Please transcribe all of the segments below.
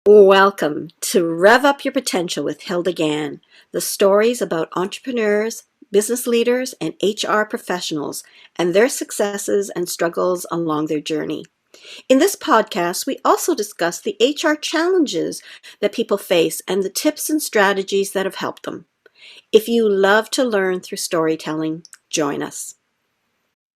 Welcome to Rev Up Your Potential with Hilda Gann, the stories about entrepreneurs, business leaders, and HR professionals and their successes and struggles along their journey. In this podcast, we also discuss the HR challenges that people face and the tips and strategies that have helped them. If you love to learn through storytelling, join us.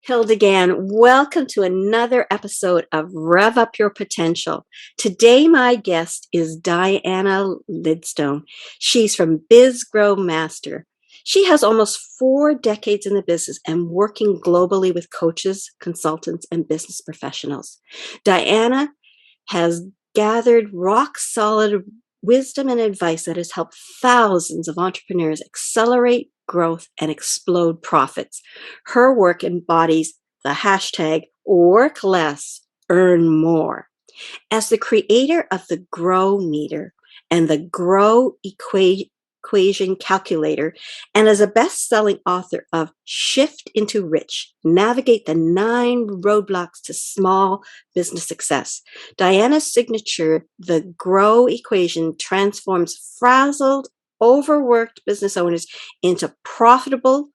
Hilda Gann, welcome to another episode of Rev Up Your Potential. Today, my guest is Diana Lidstone. She's from Biz Grow Master. She has almost 4 decades in the business and working globally with coaches, consultants, and business professionals. Diana has gathered rock-solid wisdom and advice that has helped thousands of entrepreneurs accelerate growth and explode profits. Her work embodies the hashtag work less, earn more. As the creator of the Grow Meter and the Grow Equation Calculator, and as a best-selling author of Shift into Rich, Navigate the 9 Roadblocks to Small Business Success, Diana's signature, the Grow Equation, transforms frazzled, overworked business owners into profitable,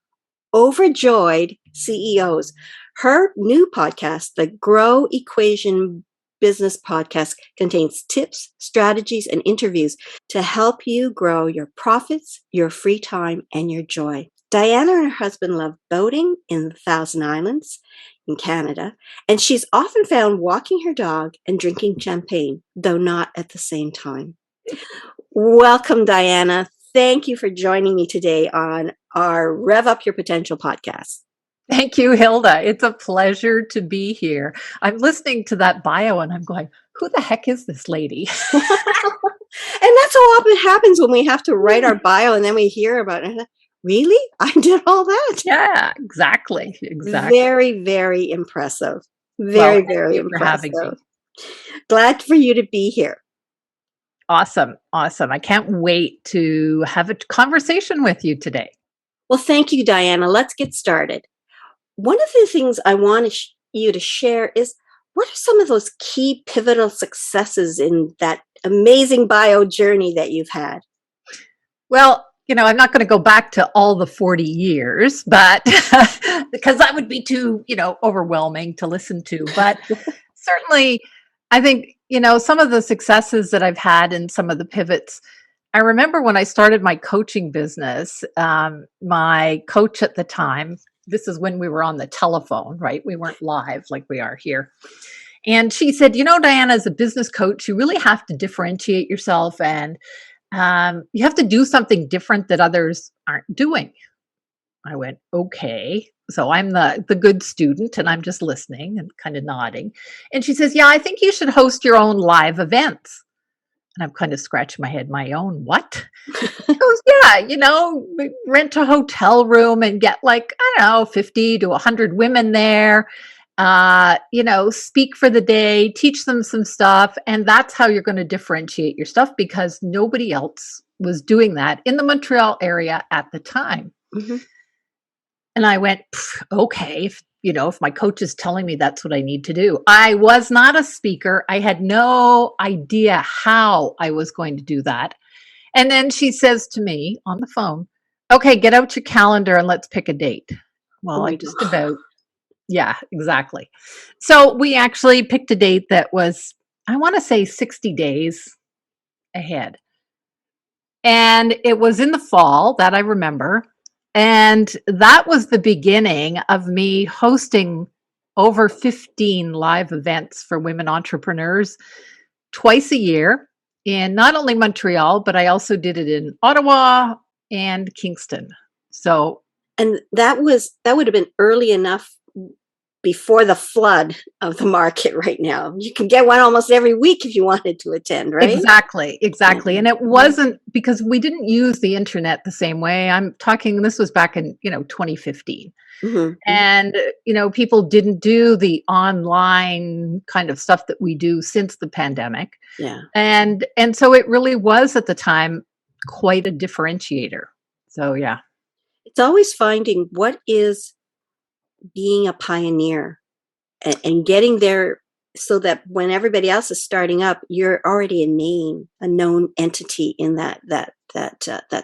overjoyed CEOs. Her new podcast, the Grow Equation Business Podcast, contains tips, strategies, and interviews to help you grow your profits, your free time, and your joy. Diana and her husband love boating in the Thousand Islands in Canada, and she's often found walking her dog and drinking champagne, though not at the same time. Welcome, Diana. Thank you for joining me today on our Rev Up Your Potential podcast. Thank you, Hilda. It's a pleasure to be here. I'm listening to that bio and I'm going, who the heck is this lady? And that's how often happens when we have to write our bio and then we hear about it. Really? I did all that? Yeah, exactly. Very, very impressive. Very impressive. Glad for you to be here. Awesome. I can't wait to have a conversation with you today. Well, thank you, Diana. Let's get started. One of the things I want you to share is, what are some of those key pivotal successes in that amazing bio journey that you've had? Well, I'm not going to go back to all the 40 years, but because that would be too, overwhelming to listen to. But certainly, I think, some of the successes that I've had and some of the pivots. I remember when I started my coaching business, my coach at the time, this is when we were on the telephone, right? We weren't live like we are here. And she said, Diana, as a business coach, you really have to differentiate yourself and you have to do something different that others aren't doing. I went, okay. So I'm the good student and I'm just listening and kind of nodding. And she says, yeah, I think you should host your own live events. And I'm kind of scratching my head, my own what? She goes, yeah, rent a hotel room and get 50 to 100 women there, speak for the day, teach them some stuff. And that's how you're going to differentiate your stuff because nobody else was doing that in the Montreal area at the time. Mm-hmm. And I went, okay, if my coach is telling me that's what I need to do. I was not a speaker. I had no idea how I was going to do that. And then she says to me on the phone, okay, get out your calendar and let's pick a date. Well, yeah, exactly. So we actually picked a date that was, I want to say 60 days ahead. And it was in the fall, that I remember. And that was the beginning of me hosting over 15 live events for women entrepreneurs twice a year in not only Montreal, but I also did it in Ottawa and Kingston. And that would have been early enough before the flood of the market right now. You can get one almost every week if you wanted to attend, right? Exactly. Mm-hmm. And it wasn't because we didn't use the internet the same way. I'm talking, this was back in, 2015. Mm-hmm. And, people didn't do the online kind of stuff that we do since the pandemic. Yeah. And so it really was at the time quite a differentiator. So, yeah. It's always finding what is being a pioneer and getting there so that when everybody else is starting up, you're already a name, a known entity in that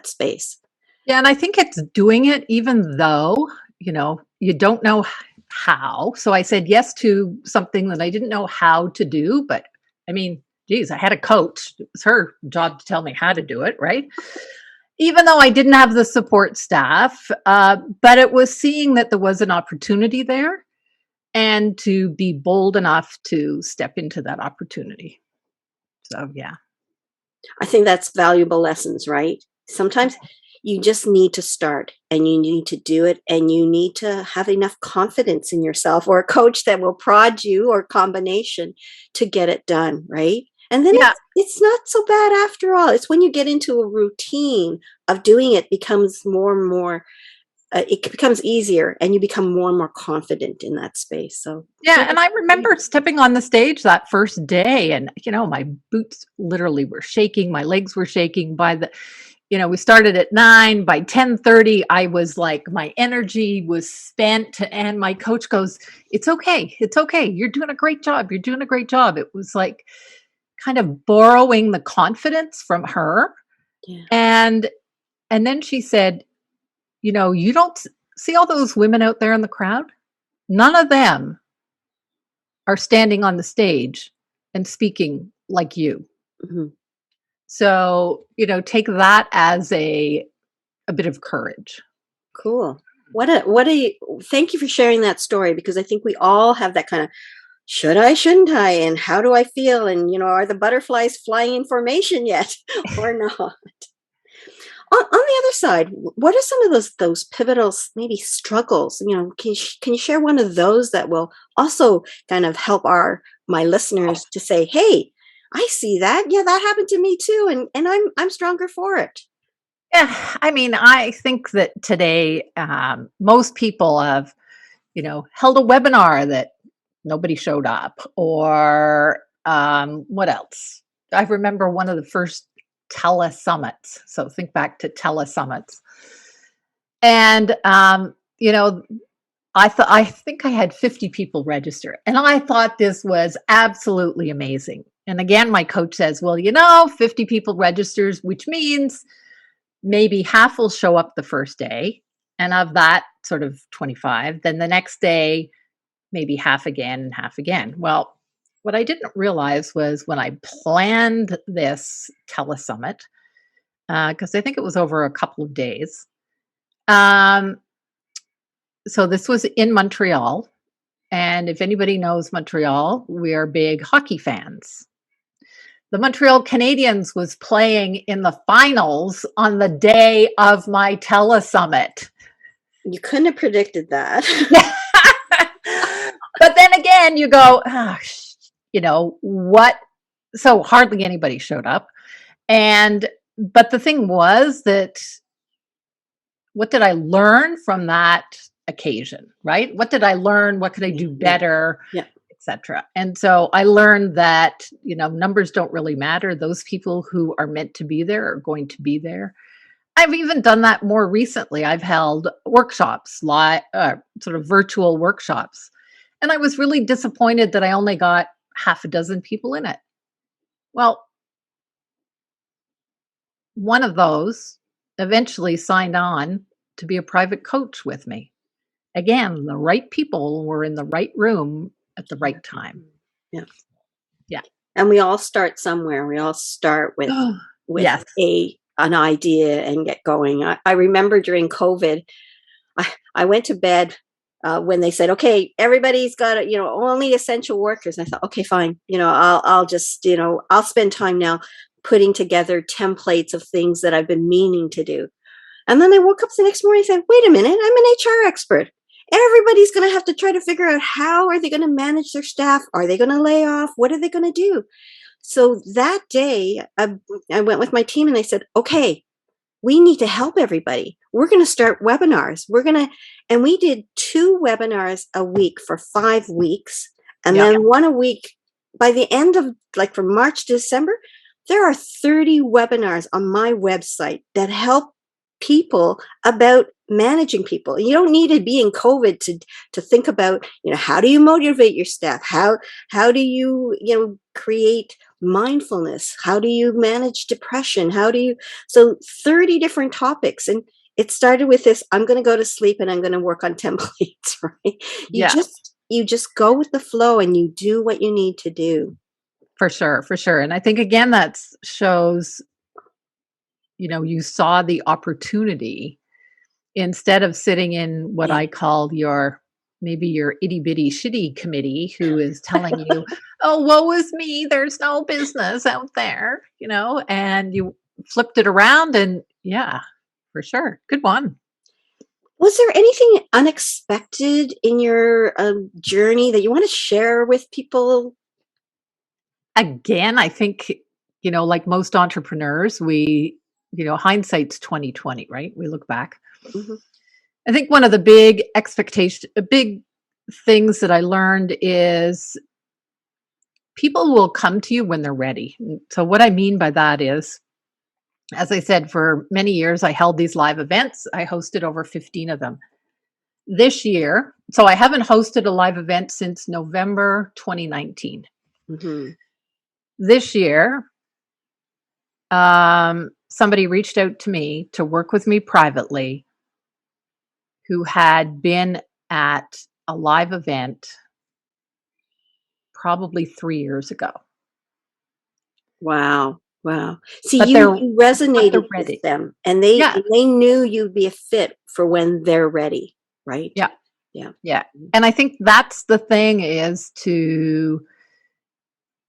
space. Yeah, and I think it's doing it even though, you don't know how. So I said yes to something that I didn't know how to do, but I mean, geez, I had a coach. It was her job to tell me how to do it, right? Even though I didn't have the support staff, but it was seeing that there was an opportunity there and to be bold enough to step into that opportunity. So, yeah. I think that's valuable lessons, right? Sometimes you just need to start and you need to do it and you need to have enough confidence in yourself or a coach that will prod you or combination to get it done, right? And then Yeah. it's not so bad after all. It's when you get into a routine of doing it becomes more and more it becomes easier and you become more and more confident in that space. So Yeah, and I remember stepping on the stage that first day and, my boots literally were shaking, my legs were shaking we started at 9, by 10:30 I was like my energy was spent and my coach goes, "It's okay. It's okay. You're doing a great job. You're doing a great job." It was like kind of borrowing the confidence from her. yeah. And then she said, "You don't see all those women out there in the crowd? None of them are standing on the stage and speaking like you. Mhm. So, take that as a bit of courage." Cool. What a thank you for sharing that story because I think we all have that kind of should I, shouldn't I, and how do I feel, and are the butterflies flying in formation yet or not? On the other side, what are some of those pivotal maybe struggles? Can you share one of those that will also kind of help our my listeners to say, hey, I see that. Yeah, that happened to me too, and I'm stronger for it. Yeah, I mean, I think that today most people have, held a webinar that nobody showed up, or what else? I remember one of the first telesummits. So think back to telesummits, and I think I had 50 people register, and I thought this was absolutely amazing. And again, my coach says, "Well, 50 people registers, which means maybe half will show up the first day, and of that sort of 25, then the next day maybe half again and half again." Well, what I didn't realize was when I planned this telesummit, because I think it was over a couple of days. Um, so this was in Montreal, and if anybody knows Montreal, we are big hockey fans. The Montreal Canadiens was playing in the finals on the day of my telesummit. You couldn't have predicted that. But then again, you go, what? So hardly anybody showed up. But the thing was that what did I learn from that occasion, right? What did I learn? What could I do better? Yeah. Etc. And so I learned that, numbers don't really matter. Those people who are meant to be there are going to be there. I've even done that more recently. I've held workshops, sort of virtual workshops. And I was really disappointed that I only got half a dozen people in it. Well, one of those eventually signed on to be a private coach with me. Again, the right people were in the right room at the right time. Yeah. Yeah. And we all start somewhere. We all start with Yes. an idea and get going. I remember during COVID, I went to bed when they said, "Okay, everybody's got to, only essential workers." And I thought, "Okay, fine. I'll just, I'll spend time now putting together templates of things that I've been meaning to do." And then I woke up the next morning and said, "Wait a minute, I'm an HR expert. Everybody's going to have to try to figure out how are they going to manage their staff? Are they going to lay off? What are they going to do?" So that day, I went with my team and they said, "Okay, we need to help everybody. We're going to start webinars. And we did 2 webinars a week for 5 weeks. And Yep. then one a week by the end of from March to December, there are 30 webinars on my website that help people about managing people. You don't need to be in COVID to think about, how do you motivate your staff? How do you, create mindfulness? How do you manage depression? So 30 different topics. And it started with this, I'm going to go to sleep and I'm going to work on templates, right? You Yeah, just go with the flow and you do what you need to do. for sure, for sure. And I think again that shows, you saw the opportunity instead of sitting in what Yeah. I call maybe your itty bitty shitty committee who is telling you, oh, woe is me, there's no business out there, and you flipped it around and yeah, for sure. Good one. Was there anything unexpected in your journey that you want to share with people? Again, I think, like most entrepreneurs, hindsight's 2020, right? We look back. Mhm. I think one of the big things that I learned is people will come to you when they're ready. So what I mean by that is, as I said, for many years, I held these live events. I hosted over 15 of them. This year, so I haven't hosted a live event since November 2019. Mhm. This year, somebody reached out to me to work with me privately who had been at a live event probably 3 years ago. Wow. Wow. See, But you they're resonated with ready. them and they Yeah, they knew you'd be a fit for when they're ready, right? yeah, Yeah. yeah. And I think that's the thing is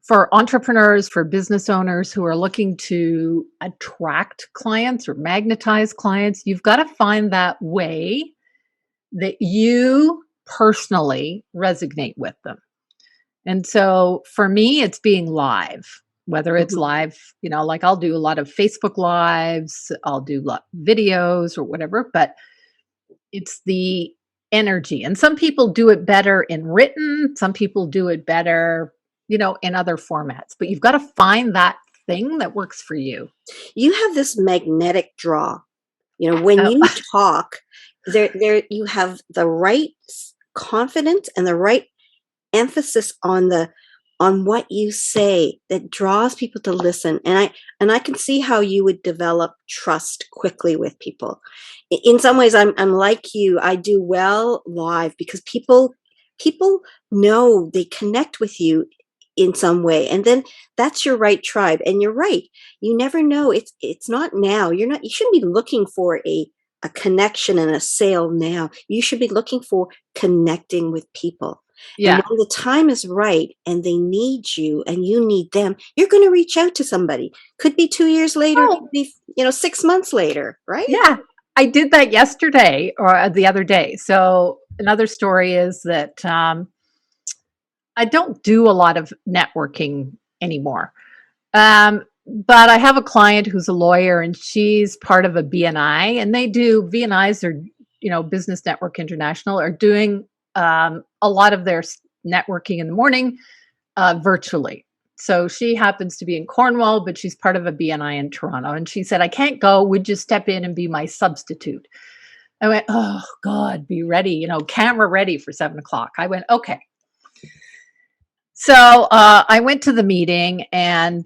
for entrepreneurs, for business owners who are looking to attract clients or magnetize clients, you've got to find that way that you personally resonate with them. And so for me, it's being live, whether it's Mhm. live, like I'll do a lot of Facebook lives, I'll do videos or whatever, but it's the energy. And some people do it better in written, some people do it better, in other formats, but you've got to find that thing that works for you. You have this magnetic draw. When Oh, you talk, there you have the right confidence and the right emphasis on what you say that draws people to listen. And I can see how you would develop trust quickly with people. In some ways, I'm like you. I do well live because people know they connect with you in some way, and then that's your right tribe. And you're right, you never know. It's not now. You shouldn't be looking for a connection and a sale now. You should be looking for connecting with people. And yeah. when the time is right and they need you and you need them, you're going to reach out to somebody. Could be 2 years later, Oh, could be, 6 months later, right? yeah. I did that yesterday or the other day. So another story is that I don't do a lot of networking anymore. But I have a client who's a lawyer and she's part of a BNI and they do VNIs or, Business Network International are doing a lot of their networking in the morning virtually. So she happens to be in Cornwall, but she's part of a BNI in Toronto. And she said, I can't go. Would you step in and be my substitute? I went, oh, God, be ready, camera ready for 7 o'clock. I went, okay. So I went to the meeting and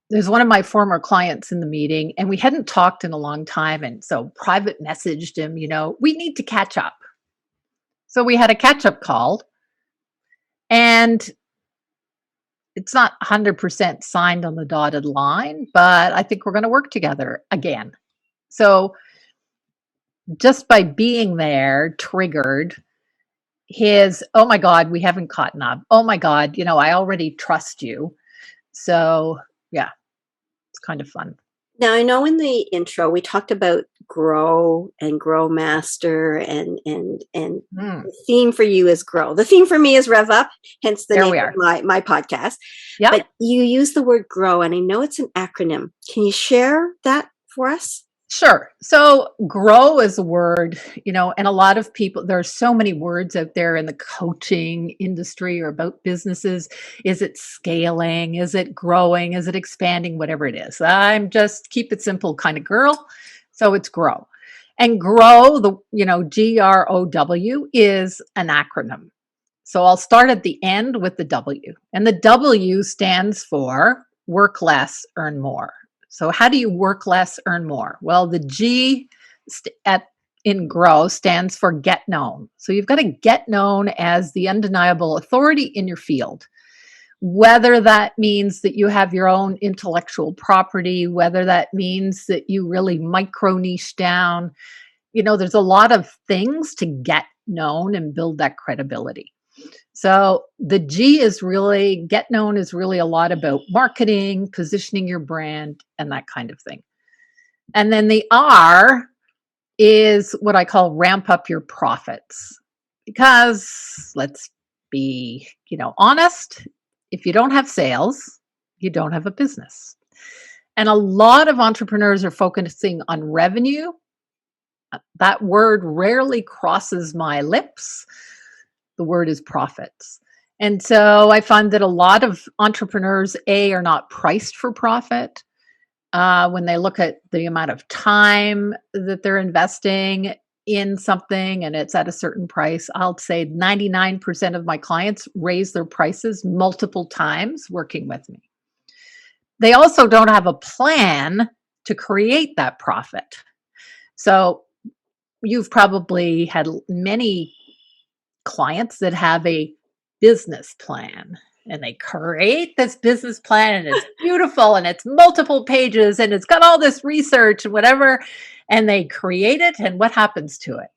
there's one of my former clients in the meeting and we hadn't talked in a long time. And so private messaged him, we need to catch up. So we had a catch up call and it's not 100% signed on the dotted line, but I think we're going to work together again. So just by being there triggered his, oh my God, we haven't caught up. Oh my God, I already trust you. So yeah, it's kind of fun. Now, I know in the intro we talked about grow and grow master, and Mm, the theme for you is grow. The theme for me is rev up, hence the there name we of are. my podcast. Yeah. But you use the word grow, and I know it's an acronym. Can you share that for us? Sure. So grow is a word, and a lot of people, there are so many words out there in the coaching industry or about businesses. Is it scaling? Is it growing? Is it expanding? Whatever it is. I'm just keep it simple kind of girl. So it's grow. And grow, GROW is an acronym. So I'll start at the end with the W. And the W stands for work less, earn more. So how do you work less, earn more? Well, the G in grow stands for get known. So you've got to get known as the undeniable authority in your field. Whether that means that you have your own intellectual property, whether that means that you really micro niche down, there's a lot of things to get known and build that credibility. So the G is really, get known is really a lot about marketing, positioning your brand, and that kind of thing. And then the R is what I call ramp up your profits. Because let's be, honest, if you don't have sales, you don't have a business. And a lot of entrepreneurs are focusing on revenue. That word rarely crosses my lips. The word is profits. And so I find that a lot of entrepreneurs, are not priced for profit. When they look at the amount of time that they're investing in something and it's at a certain price, I'll say 99% of my clients raise their prices multiple times working with me. They also don't have a plan to create that profit. So you've probably had many clients that have a business plan, and they create this business plan and it's beautiful and it's multiple pages and it's got all this research and whatever, and they create it, and what happens to it?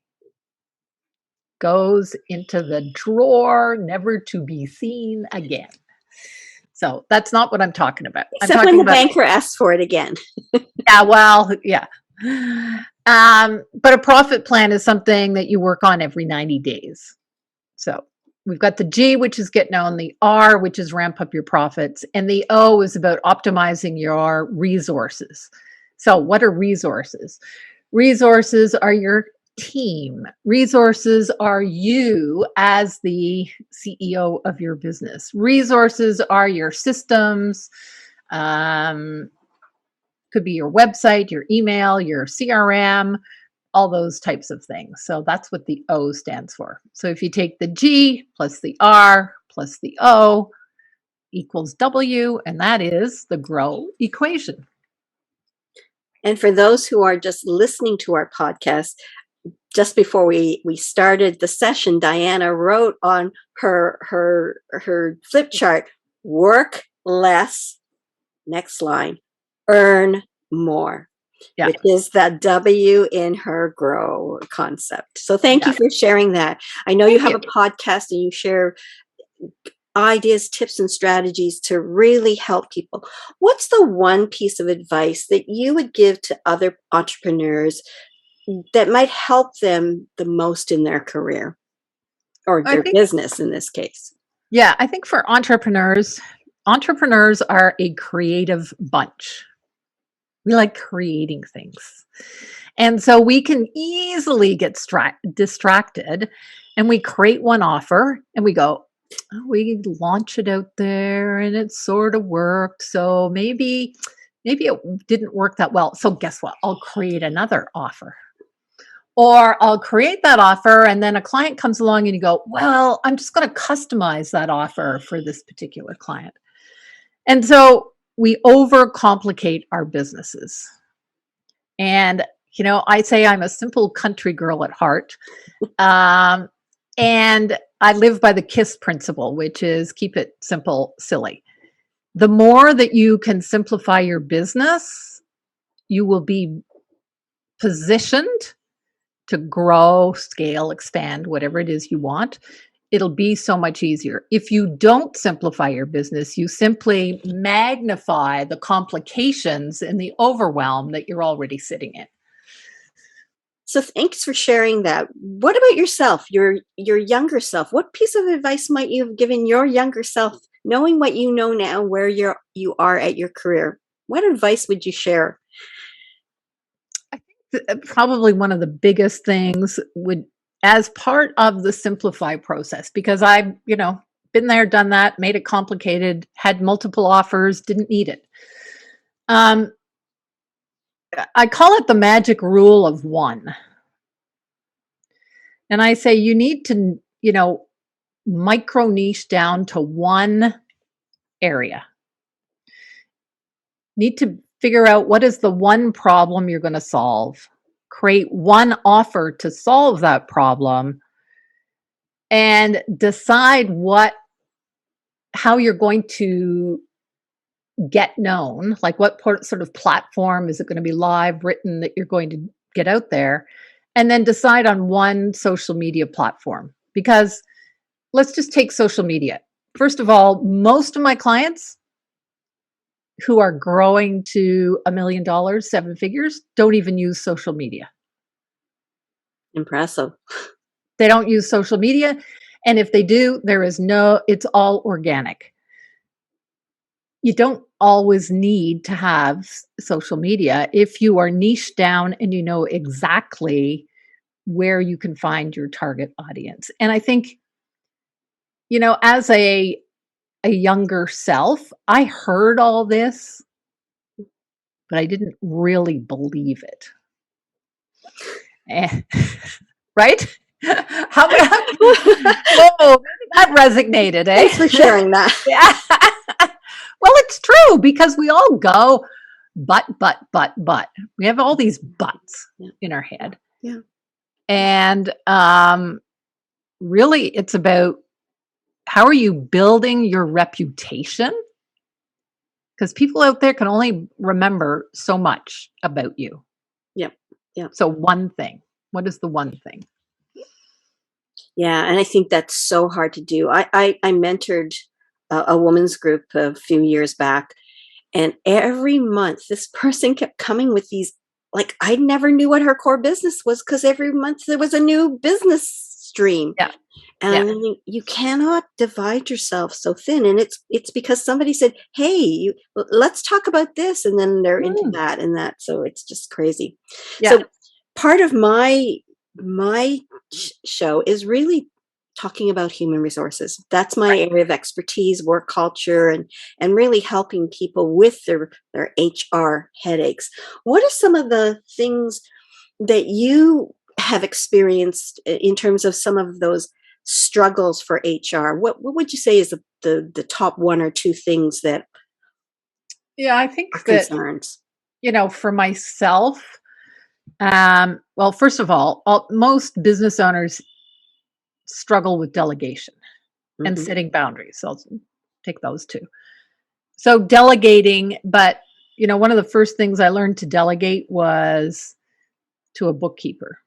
Goes into the drawer, never to be seen again. So that's not what I'm talking about. Except when the banker asks for it again. Yeah. But a profit plan is something that you work on every 90 days. So we've got the G, which is get known, the R, which is ramp up your profits, and the O is about optimizing your resources. So what are resources? Resources are your team. Resources are you as the CEO of your business. Resources are your systems. Could be your website, your email, your CRM, all those types of things. So that's what the O stands for. So if you take the G plus the R plus the O equals W, and that is the grow equation. And for those who are just listening to our podcast, just before we started the session, Diana wrote on her flip chart, work less, next line, earn more. Yeah. Which is that W in her grow concept. So thank you for sharing that. I know you have a podcast and you share ideas, tips, and strategies to really help people. What's the one piece of advice that you would give to other entrepreneurs that might help them the most in their career or their business in this case? Yeah, I think for entrepreneurs are a creative bunch. We like creating things. And so we can easily get distracted, and we create one offer and we go, we launch it out there and it sort of worked. So maybe it didn't work that well. So guess what? I'll create another offer. Or I'll create that offer and then a client comes along and you go, well, I'm just going to customize that offer for this particular client. And so we overcomplicate our businesses. And, I say I'm a simple country girl at heart. And I live by the KISS principle, which is keep it simple, silly. The more that you can simplify your business, you will be positioned to grow, scale, expand, whatever it is you want. It'll be so much easier. If you don't simplify your business, you simply magnify the complications and the overwhelm that you're already sitting in. So thanks for sharing that. What about yourself, your younger self? What piece of advice might you have given your younger self, knowing what you know now, where you are at your career? What advice would you share? I think probably one of the biggest things would, as part of the simplify process, because I've, been there, done that, made it complicated, had multiple offers, didn't need it. I call it the magic rule of one. And I say you need to, micro niche down to one area. Need to figure out what is the one problem you're going to solve. Create one offer to solve that problem and decide how you're going to get known, like what sort of platform is it going to be, live, written, that you're going to get out there, and then decide on one social media platform. Because let's just take social media. First of all, most of my clients who are growing to $1 million, 7 figures, don't even use social media. Impressive. They don't use social media. And if they do, it's all organic. You don't always need to have social media if you are niche down and you know exactly where you can find your target audience. And I think, as a younger self, I heard all this, but I didn't really believe it. Right? How about whoa, that resonated, eh? Thanks for sharing that. Yeah. Well, it's true, because we all go, but. We have all these buts in our head. Yeah. And really, it's about how are you building your reputation? Because people out there can only remember so much about you. Yep. Yep. So one thing. What is the one thing? Yeah, and I think that's so hard to do. I mentored a women's group a few years back, and every month this person kept coming with these, like, I never knew what her core business was, because every month there was a new business stream. Yeah. And you cannot divide yourself so thin. And it's because somebody said, hey, let's talk about this. And then they're into that and that. So it's just crazy. Yeah. So part of my show is really talking about human resources. That's my area of expertise, work culture, and really helping people with their HR headaches. What are some of the things that you have experienced in terms of some of those struggles for HR? What would you say is the top 1 or 2 things that I think are that, concerns? for myself, well, first of all, most business owners struggle with delegation and setting boundaries. So I'll take those 2. So delegating, but one of the first things I learned to delegate was to a bookkeeper.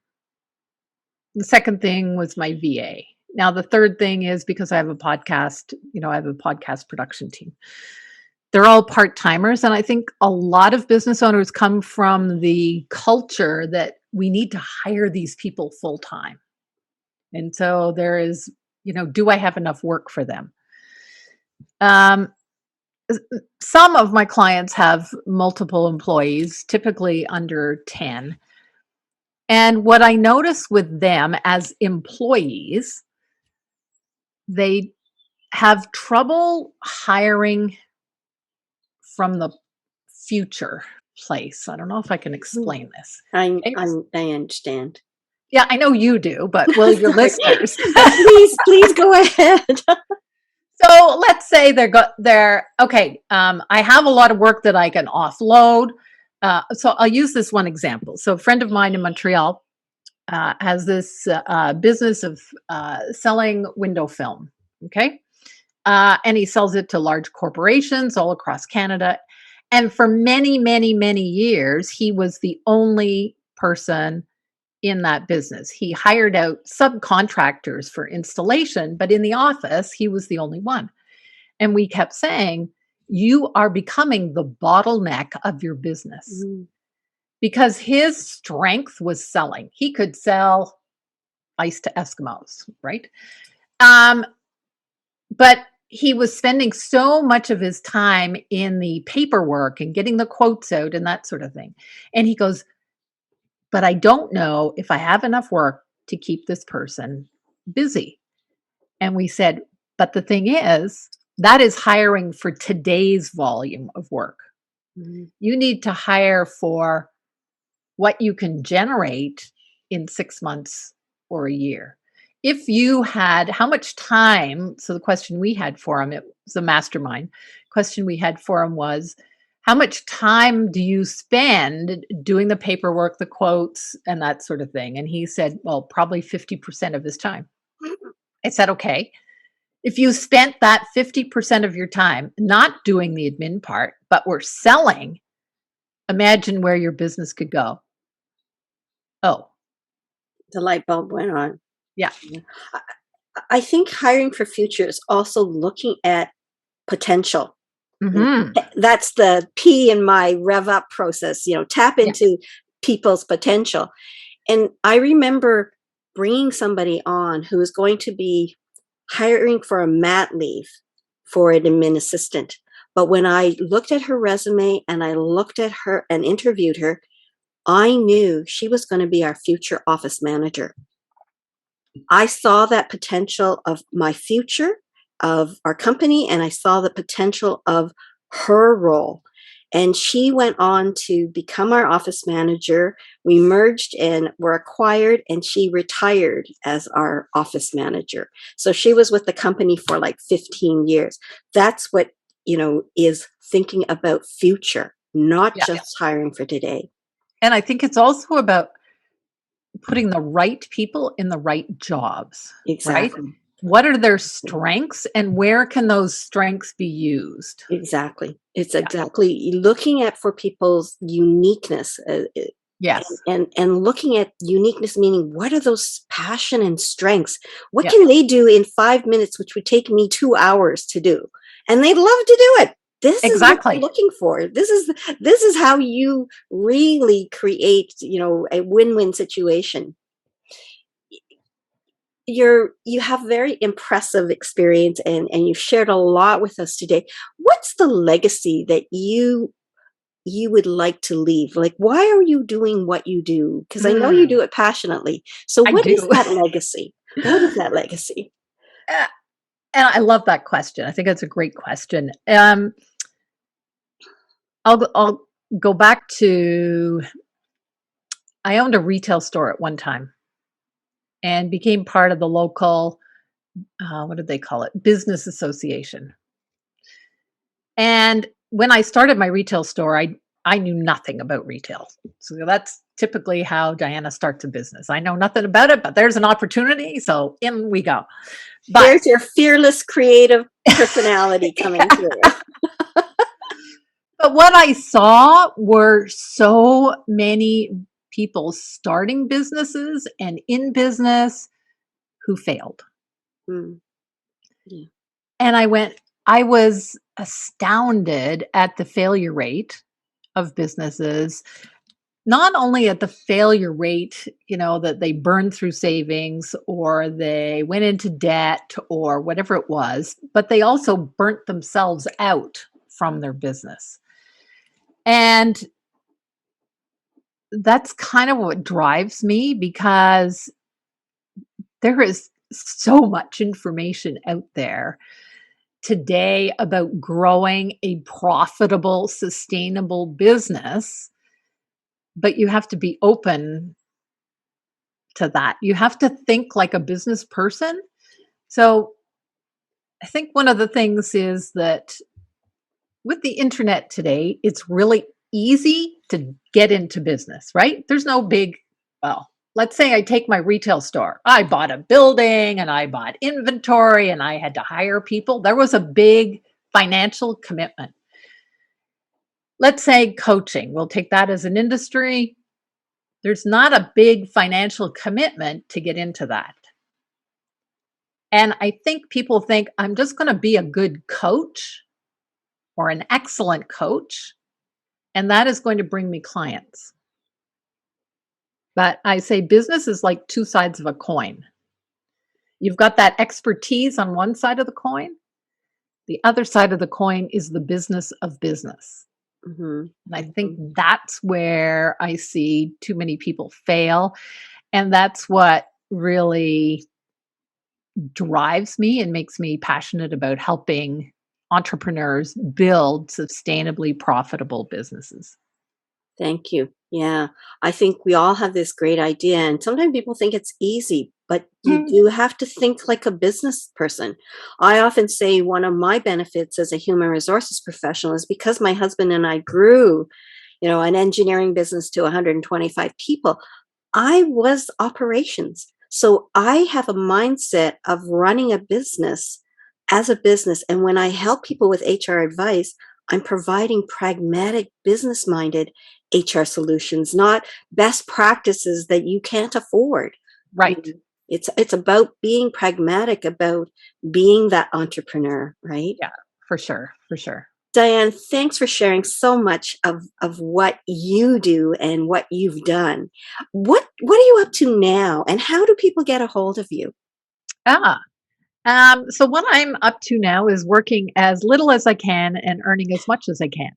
The second thing was my VA. Now, the third thing is, because I have a podcast, I have a podcast production team. They're all part-timers. And I think a lot of business owners come from the culture that we need to hire these people full-time. And so there is, do I have enough work for them? Some of my clients have multiple employees, typically under 10. And what I notice with them as employees, they have trouble hiring from the future place. I don't know if I can explain this. I understand. Yeah, I know you do, but will your listeners? please go ahead. So let's say they're okay. I have a lot of work that I can offload. So I'll use this one example. So a friend of mine in Montreal has this business of selling window film. Okay. And he sells it to large corporations all across Canada. And for many, many, many years, he was the only person in that business. He hired out subcontractors for installation, but in the office, he was the only one. And we kept saying, you are becoming the bottleneck of your business. Because his strength was selling. He could sell ice to Eskimos, right? But he was spending so much of his time in the paperwork and getting the quotes out and that sort of thing. And he goes, but I don't know if I have enough work to keep this person busy. And we said, but the thing is, that is hiring for today's volume of work. You need to hire for what you can generate in 6 months or a year. If you had how much time, so the question we had for him, it was a mastermind question we had for him was, how much time do you spend doing the paperwork, the quotes, and that sort of thing? And he said, well, probably 50% of his time. I said, okay, if you spent that 50% of your time not doing the admin part, but were selling, imagine where your business could go. Oh, The light bulb went on. yeah. I I think hiring for future is also looking at potential. Mm-hmm. That's the P in my rev up process, tap Yeah. into people's potential. And I remember bringing somebody on who was going to be hiring for a mat leave for an admin assistant. But when I looked at her resume and I looked at her and interviewed her, I knew she was going to be our future office manager. I saw that potential of my future, of our company, and I saw the potential of her role. And she went on to become our office manager. We merged and were acquired, and she retired as our office manager. So she was with the company for like 15 years. That's what, is thinking about future, not Yeah. just hiring for today. And I think it's also about putting the right people in the right jobs, right? Exactly. What are their strengths and where can those strengths be used? Exactly. It's Yeah. exactly looking at for people's uniqueness, Yes. and looking at uniqueness, meaning what are those passion and strengths? What Yeah. can they do in 5 minutes, which would take me 2 hours to do? And they'd love to do it. This is what we're Exactly. looking for. This is how you really create, a win-win situation. You have very impressive experience, and you've shared a lot with us today. What's the legacy that you would like to leave? Like, why are you doing what you do? Because I know you Mm, do it passionately. So I what is do. that legacy? What is that legacy? Uh, and I love that question. I think it's a great question. I'll go back to I owned a retail store at one time and became part of the local what did they call it? Business association. And when I started my retail store, I knew nothing about retail. So that's typically how Diana starts a business. I know nothing about it, but there's an opportunity, so in we go. But There's your fearless, creative personality coming yeah. through. But what I saw were so many people starting businesses and in business who failed. Mm, yeah. And I was astounded at the failure rate of businesses, not only at the failure rate, that they burned through savings or they went into debt or whatever it was, but they also burnt themselves out from their business. And that's kind of what drives me because there is so much information out there today about growing a profitable, sustainable business, but you have to be open to that. You have to think like a business person. So I think one of the things is that with the internet today, it's really easy to get into business, right? There's no big, well, let's say I take my retail store. I bought a building and I bought inventory and I had to hire people. There was a big financial commitment. Let's say coaching, we'll take that as an industry. There's not a big financial commitment to get into that. And I think people think I'm just going to be a good coach or an excellent coach, and that is going to bring me clients. But I say business is like two sides of a coin. You've got that expertise on one side of the coin. The other side of the coin is the business of business. Mm-hmm. And I think Mm-hmm. that's where I see too many people fail. And that's what really drives me and makes me passionate about helping entrepreneurs build sustainably profitable businesses. Thank you. Yeah. I think we all have this great idea, and sometimes people think it's easy, but you Mm. do have to think like a business person. I often say one of my benefits as a human resources professional is because my husband and I grew, an engineering business to 125 people. I was operations. So I have a mindset of running a business as a business. And when I help people with HR advice, I'm providing pragmatic, business minded HR solutions, not best practices that you can't afford. You Right. know, it's about being pragmatic, about being that entrepreneur, right? Yeah, for sure. For sure. Diane, thanks for sharing so much of what you do and what you've done. What are you up to now, and how do people get a hold of you? Ah, so what I'm up to now is working as little as I can and earning as much as I can.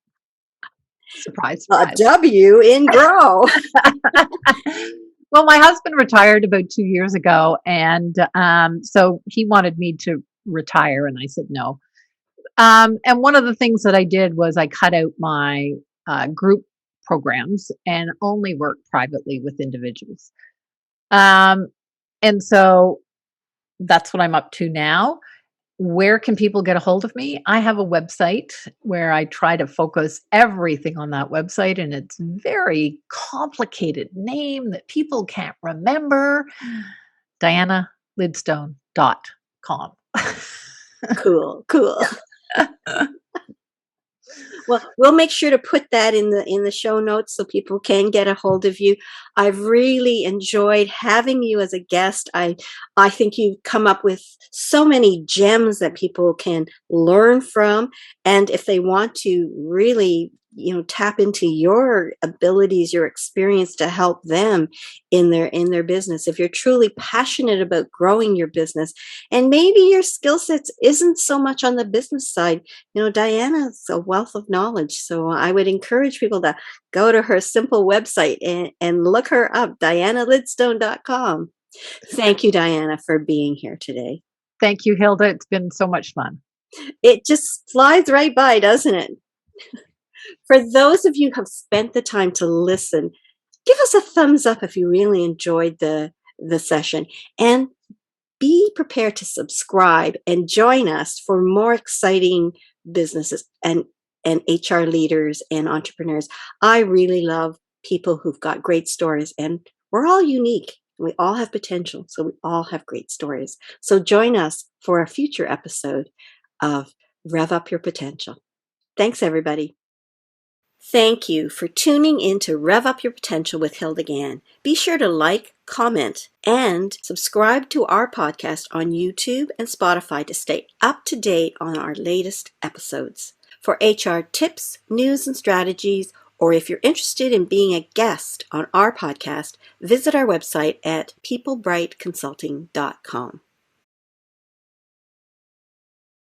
Surprise, A surprise. W in grow. Well, my husband retired about 2 years ago, and so he wanted me to retire, and I said no. And one of the things that I did was I cut out my group programs and only work privately with individuals. Um, and so that's what I'm up to now. Where can people get a hold of me? I have a website where I try to focus everything on that website, and it's very complicated name that people can't remember. DianaLidstone.com. Cool, cool. Well, we'll make sure to put that in the show notes so people can get a hold of you. I've really enjoyed having you as a guest. I think you've come up with so many gems that people can learn from, and if they want to really, tap into your abilities, your experience to help them in their business. If you're truly passionate about growing your business, and maybe your skill sets isn't so much on the business side, Diana's a wealth of knowledge. So I would encourage people to go to her simple website and look her up, dianalidstone.com. Thank you, Diana, for being here today. Thank you, Hilda. It's been so much fun. It just flies right by, doesn't it? For those of you who have spent the time to listen, give us a thumbs up if you really enjoyed the session. And be prepared to subscribe and join us for more exciting businesses and HR leaders and entrepreneurs. I really love people who've got great stories, and we're all unique. We all have potential, so we all have great stories. So join us for a future episode of Rev Up Your Potential. Thanks, everybody. Thank you for tuning in to Rev Up Your Potential with Hilda Gann. Be sure to like, comment, and subscribe to our podcast on YouTube and Spotify to stay up to date on our latest episodes. For HR tips, news, and strategies, or if you're interested in being a guest on our podcast, visit our website at peoplebrightconsulting.com.